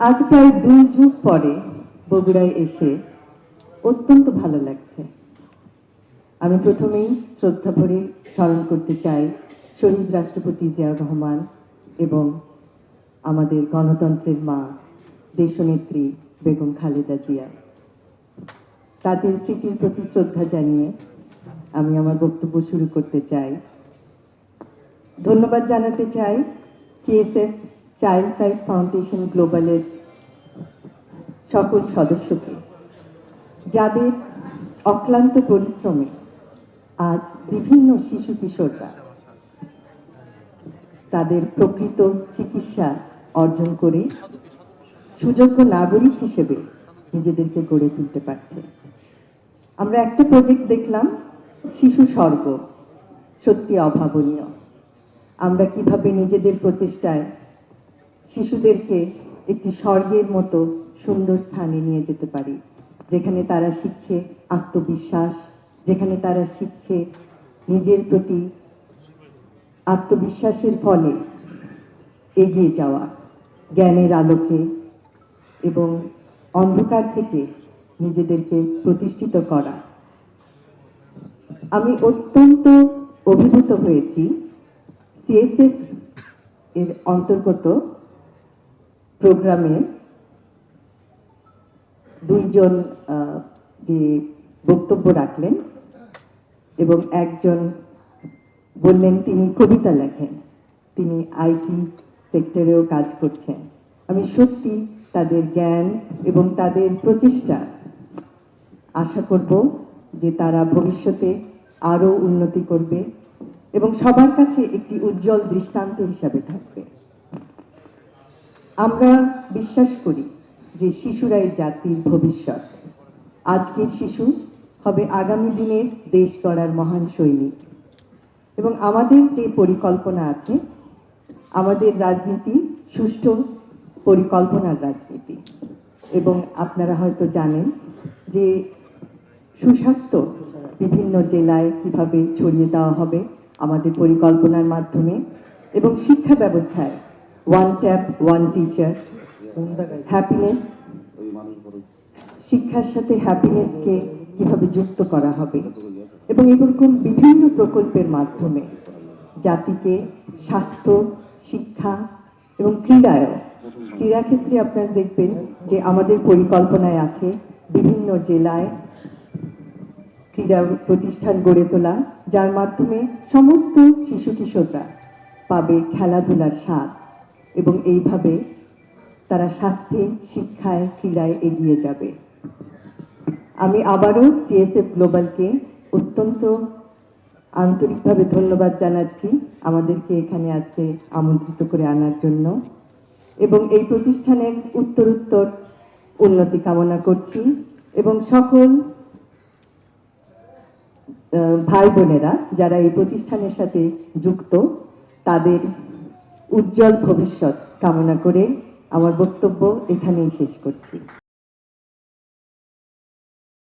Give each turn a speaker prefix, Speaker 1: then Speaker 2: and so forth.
Speaker 1: আজ প্রায় 2 যুগ পরে বগুড়ায় এসে অত্যন্ত ভালো লাগছে। আমি প্রথমেই শ্রদ্ধা ভরে স্মরণ করতে চাই শহীদ রাষ্ট্রপতি জিয়াউর রহমান এবং আমাদের গণতন্ত্রের মা দেশনেত্রী বেগম খালেদা জিয়া। তাদের স্মৃতির প্রতি শ্রদ্ধা জানিয়ে আমি আমার বক্তব্য শুরু করতে চাই। ধন্যবাদ জানাতে চাই সিএসএফ চাইল্ড সাইড ফাউন্ডেশন গ্লোবালের সকল সদস্যকে, যাদের অক্লান্ত পরিশ্রমে আজ বিভিন্ন শিশু কিশোররা তাদের প্রকৃত চিকিৎসা অর্জন করে সুযোগ্য নাগরিক হিসেবে নিজেদেরকে গড়ে তুলতে পারছে। আমরা একটা প্রজেক্ট দেখলাম, শিশু স্বর্গ, সত্যি অভাবনীয়। আমরা কিভাবে নিজেদের প্রচেষ্টায় শিশুদেরকে একটি স্বর্গের মতো সুন্দর স্থানে নিয়ে যেতে পারি, যেখানে তারা শিখছে আত্মবিশ্বাস, যেখানে তারা শিখছে নিজের প্রতি আত্মবিশ্বাসের ফলে এগিয়ে যাওয়া, জ্ঞানের আলোকে এবং অন্ধকার থেকে নিজেদেরকে প্রতিষ্ঠিত করা। আমি অত্যন্ত অভিভূত হয়েছি সিএসএফ এর অন্তর্গত প্রোগ্রামে দুইজন যে বক্তব্য রাখলেন এবং একজন বললেন তিনি কবিতা লেখেন, তিনি আইটি সেক্টরেও কাজ করছেন। আমি সত্যি তাদের জ্ঞান এবং তাদের প্রচেষ্টা আশা করব যে তারা ভবিষ্যতে আরো উন্নতি করবে এবং সবার কাছে একটি উজ্জ্বল দৃষ্টান্ত হিসাবে থাকবে। আমরা বিশ্বাস করি যে শিশুরাই জাতির ভবিষ্যৎ। আজকের শিশু হবে আগামী দিনের দেশ গড়ার মহান সৈনিক। এবং আমাদের যে পরিকল্পনা আছে, আমাদের রাজনীতি সুষ্ঠু পরিকল্পনার রাজনীতি। এবং আপনারা হয়তো জানেন যে সুস্বাস্থ্য বিভিন্ন জেলায় কিভাবে ছড়িয়ে দেওয়া হবে আমাদের পরিকল্পনার মাধ্যমে, এবং শিক্ষা ব্যবস্থায় one tap one teacher, happiness, শিক্ষার সাথে হ্যাপিনেসকে কিভাবে যুক্ত করা হবে, এবং এরকম বিভিন্ন প্রকল্পের মাধ্যমে জাতিকে স্বাস্থ্য, শিক্ষা এবং ক্রীড়া ক্ষেত্রে আপনারা দেখবেন যে আমাদের পরিকল্পনায় আছে বিভিন্ন জেলায় ক্রীড়া প্রতিষ্ঠান গড়ে তোলা, যার মাধ্যমে সমস্ত শিশু কিশোররা পাবে খেলাধুলার স্বাদ এবং এইভাবে তারা স্বাস্থ্যে, শিক্ষায়, ক্রীড়ায় এগিয়ে যাবে। আমি আবারও সিএসএফ গ্লোবালকে অত্যন্ত আন্তরিকভাবে ধন্যবাদ জানাচ্ছি আমাদেরকে এখানে আজকে আমন্ত্রিত করে আনার জন্য, এবং এই প্রতিষ্ঠানের উত্তরোত্তর উন্নতি কামনা করছি এবং সকল ভাই বোনেরা যারা এই প্রতিষ্ঠানের সাথে যুক্ত তাদের উজ্জ্বল ভবিষ্যৎ কামনা করে আমার বক্তব্য এখানেই শেষ করছি।